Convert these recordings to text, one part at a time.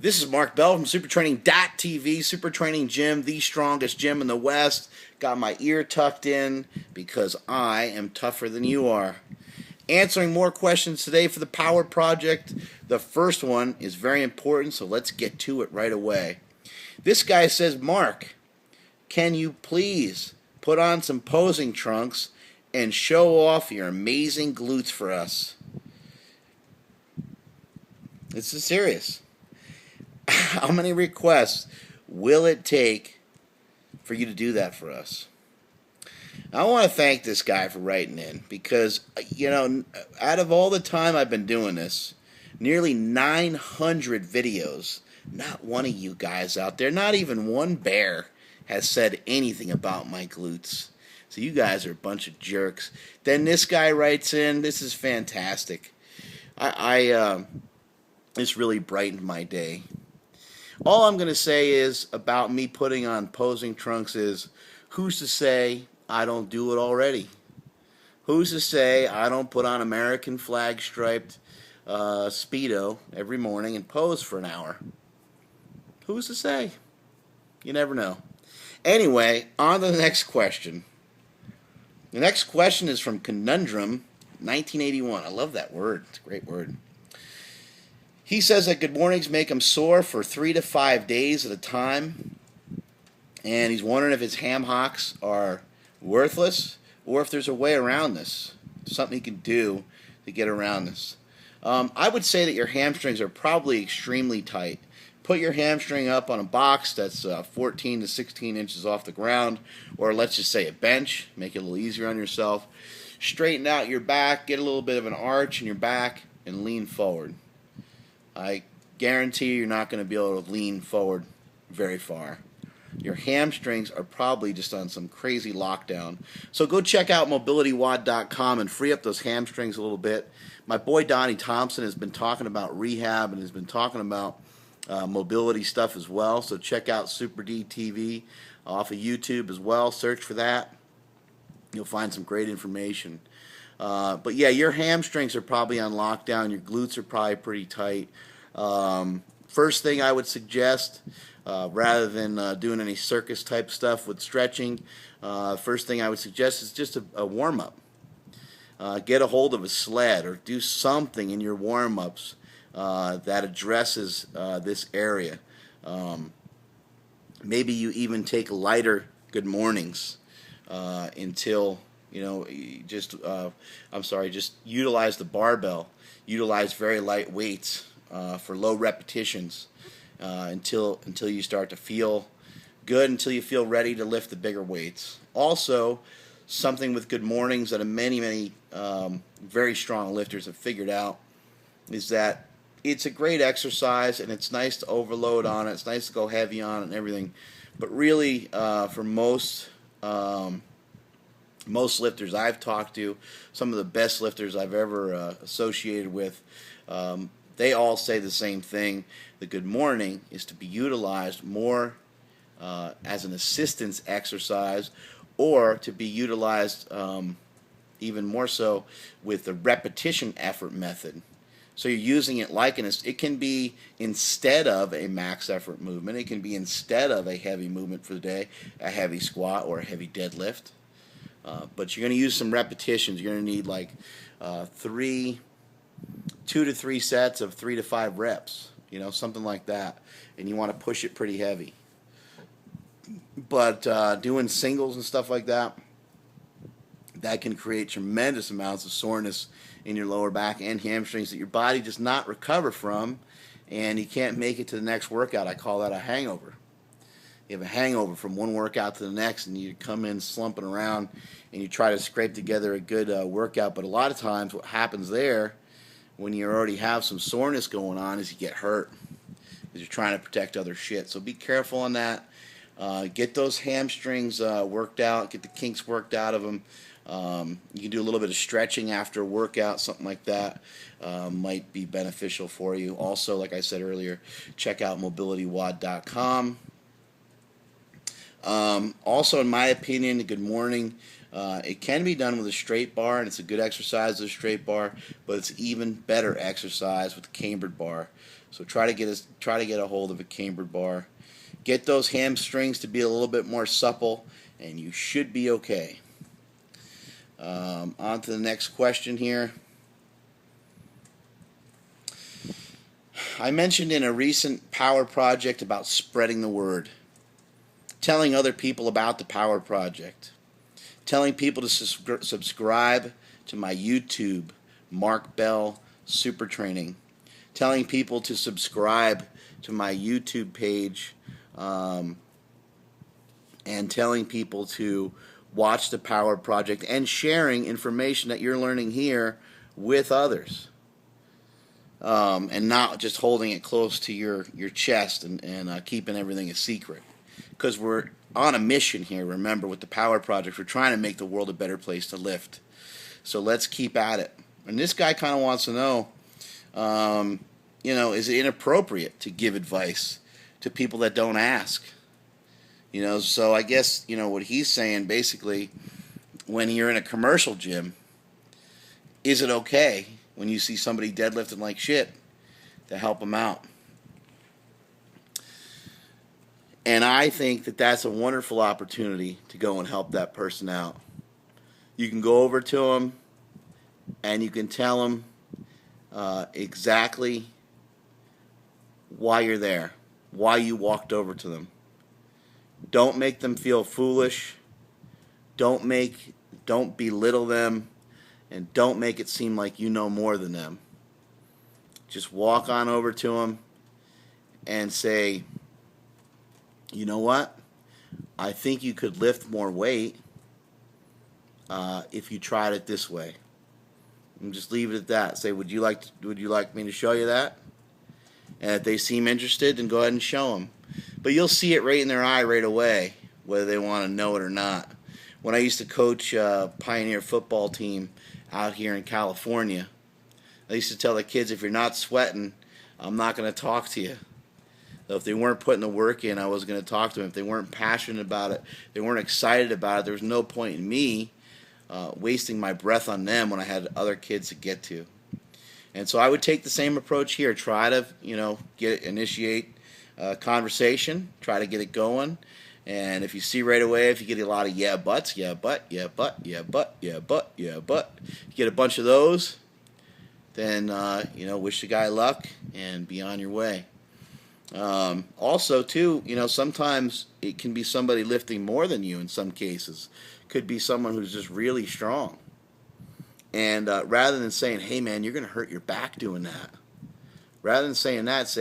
This is Mark Bell from SuperTraining.tv, Super Training Gym, the strongest gym in the West. Got my ear tucked in because I am tougher than you are. Answering more questions today for the Power Project. The first one is very important, so let's get to it right away. This guy says, Mark, can you please put on some posing trunks and show off your amazing glutes for us? This is serious. How many requests will it take for you to do that for us? I want to thank this guy for writing in because, out of all the time I've been doing this, nearly 900 videos, not one of you guys out there, not even one bear, has said anything about my glutes. So you guys are a bunch of jerks. Then this guy writes in, this is fantastic. This really brightened my day. All I'm going to say is about me putting on posing trunks is, who's to say I don't do it already? Who's to say I don't put on American flag striped Speedo every morning and pose for an hour? Who's to say? You never know. Anyway, on to the next question. The next question is from Conundrum 1981. I love that word. It's a great word. He says that good mornings make him sore for 3 to 5 days at a time. And he's wondering if his ham hocks are worthless or if there's a way around this. Something he can do to get around this. I would say that your hamstrings are probably extremely tight. Put your hamstring up on a box that's 14 to 16 inches off the ground, or let's just say a bench. Make it a little easier on yourself. Straighten out your back, get a little bit of an arch in your back, and lean forward. I guarantee you're not going to be able to lean forward very far. Your hamstrings are probably just on some crazy lockdown. So go check out mobilitywod.com and free up those hamstrings a little bit. My boy Donnie Thompson has been talking about rehab and has been talking about mobility stuff as well. So check out Super D TV off of YouTube as well. Search for that. You'll find some great information. But yeah, your hamstrings are probably on lockdown. Your glutes are probably pretty tight. First thing I would suggest, rather than doing any circus type stuff with stretching, first thing I would suggest is just a warm-up. Get a hold of a sled or do something in your warm-ups that addresses this area. Maybe you even take lighter good mornings until just utilize the barbell. Utilize very light weights for low repetitions until you start to feel good, until you feel ready to lift the bigger weights. Also, something with good mornings that many very strong lifters have figured out is that it's a great exercise and it's nice to overload on it. It's nice to go heavy on it and everything. But really, for most lifters I've talked to, some of the best lifters I've ever associated with, they all say the same thing. The good morning is to be utilized more as an assistance exercise, or to be utilized even more so with the repetition effort method. So you're using it like it can be instead of a max effort movement. It can be instead of a heavy movement for the day, a heavy squat or a heavy deadlift. But you're going to use some repetitions. You're going to need like 2 to 3 sets of 3 to 5 reps, something like that. And you want to push it pretty heavy. But doing singles and stuff like that, that can create tremendous amounts of soreness in your lower back and hamstrings that your body does not recover from, and you can't make it to the next workout. I call that a hangover. You have a hangover from one workout to the next, and you come in slumping around, and you try to scrape together a good workout. But a lot of times what happens there, when you already have some soreness going on, is you get hurt because you're trying to protect other shit. So be careful on that. Get those hamstrings worked out. Get the kinks worked out of them. You can do a little bit of stretching after a workout, something like that might be beneficial for you. Also, like I said earlier, check out mobilitywod.com. Also, in my opinion, good morning, it can be done with a straight bar, and it's a good exercise with a straight bar, but it's even better exercise with the cambered bar. So try to get a hold of a cambered bar. Get those hamstrings to be a little bit more supple, and you should be okay. On to the next question here. I mentioned in a recent power project about spreading the word, telling other people about the power project, telling people to subscribe to my YouTube, Mark Bell Super Training, telling people to subscribe to my YouTube page, and telling people to watch the Power Project and sharing information that you're learning here with others, and not just holding it close to your chest and keeping everything a secret. Because we're on a mission here, remember, with the Power Project. We're trying to make the world a better place to lift. So let's keep at it. And this guy kind of wants to know, is it inappropriate to give advice to people that don't ask? So I guess, what he's saying basically, when you're in a commercial gym, is it okay when you see somebody deadlifting like shit to help them out? And I think that that's a wonderful opportunity to go and help that person out. You can go over to them and you can tell them exactly why you're there, why you walked over to them. Don't make them feel foolish. Don't belittle them, and don't make it seem like you know more than them. Just walk on over to them and say, you know what? I think you could lift more weight if you tried it this way. And just leave it at that. Say, would you like me to show you that? And if they seem interested, then go ahead and show them. But you'll see it right in their eye right away, whether they want to know it or not. When I used to coach Pioneer football team out here in California, I used to tell the kids, if you're not sweating, I'm not going to talk to you. So if they weren't putting the work in, I was going to talk to them. If they weren't passionate about it, they weren't excited about it, there was no point in me wasting my breath on them when I had other kids to get to. And so I would take the same approach here. Try to, initiate a conversation. Try to get it going. And if you see right away, if you get a lot of yeah buts, yeah but, yeah but, yeah but, yeah but, yeah but, you get a bunch of those, then, wish the guy luck and be on your way. Also, too, sometimes it can be somebody lifting more than you in some cases. Could be someone who's just really strong. And rather than saying, hey, man, you're going to hurt your back doing that, rather than saying that,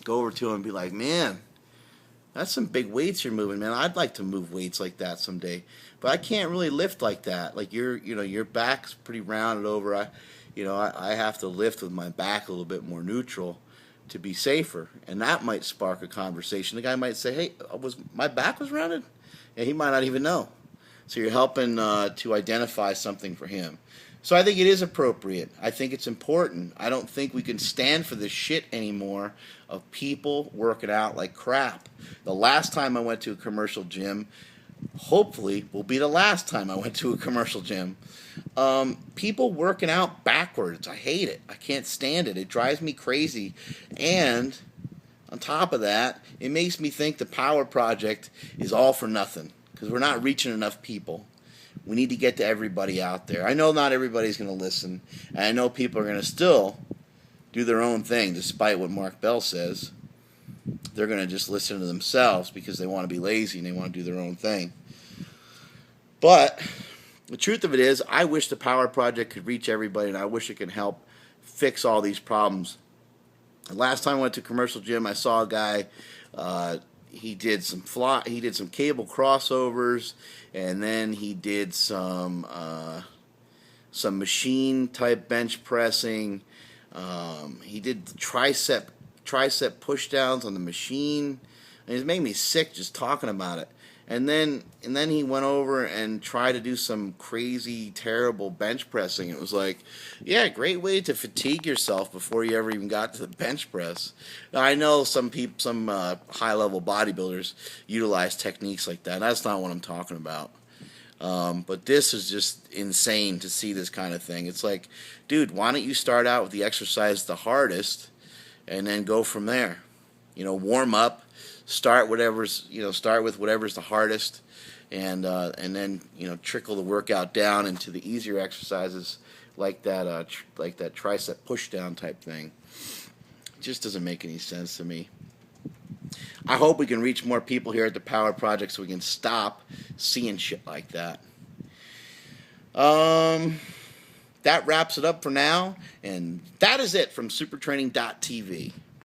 go over to him and be like, man, that's some big weights you're moving, man. I'd like to move weights like that someday, but I can't really lift like that. Like your back's pretty rounded over. I have to lift with my back a little bit more neutral to be safer, and that might spark a conversation. The guy might say, hey, my back was rounded? Yeah, he might not even know. So you're helping to identify something for him. So I think it is appropriate. I think it's important. I don't think we can stand for this shit anymore of people working out like crap. The last time I went to a commercial gym, hopefully, will be the last time I went to a commercial gym. People working out backwards. I hate it. I can't stand it. It drives me crazy. And on top of that, it makes me think the Power Project is all for nothing, because we're not reaching enough people. We need to get to everybody out there. I know not everybody's going to listen, and I know people are going to still do their own thing, despite what Mark Bell says. They're going to just listen to themselves because they want to be lazy and they want to do their own thing. But the truth of it is, I wish the Power Project could reach everybody, and I wish it could help fix all these problems. The last time I went to a commercial gym, I saw a guy. He did some cable crossovers, and then he did some machine type bench pressing. He did tricep push downs on the machine, and it made me sick just talking about it. And then he went over and tried to do some crazy, terrible bench pressing. It was like, yeah, great way to fatigue yourself before you ever even got to the bench press. Now, I know some high-level bodybuilders utilize techniques like that. That's not what I'm talking about. But this is just insane to see this kind of thing. It's like, dude, why don't you start out with the exercise the hardest, and then go from there. Warm up, start with whatever's the hardest, and then trickle the workout down into the easier exercises like that tricep push down type thing. It just doesn't make any sense to me. I hope we can reach more people here at the Power Project so we can stop seeing shit like that. That wraps it up for now, and that is it from supertraining.tv.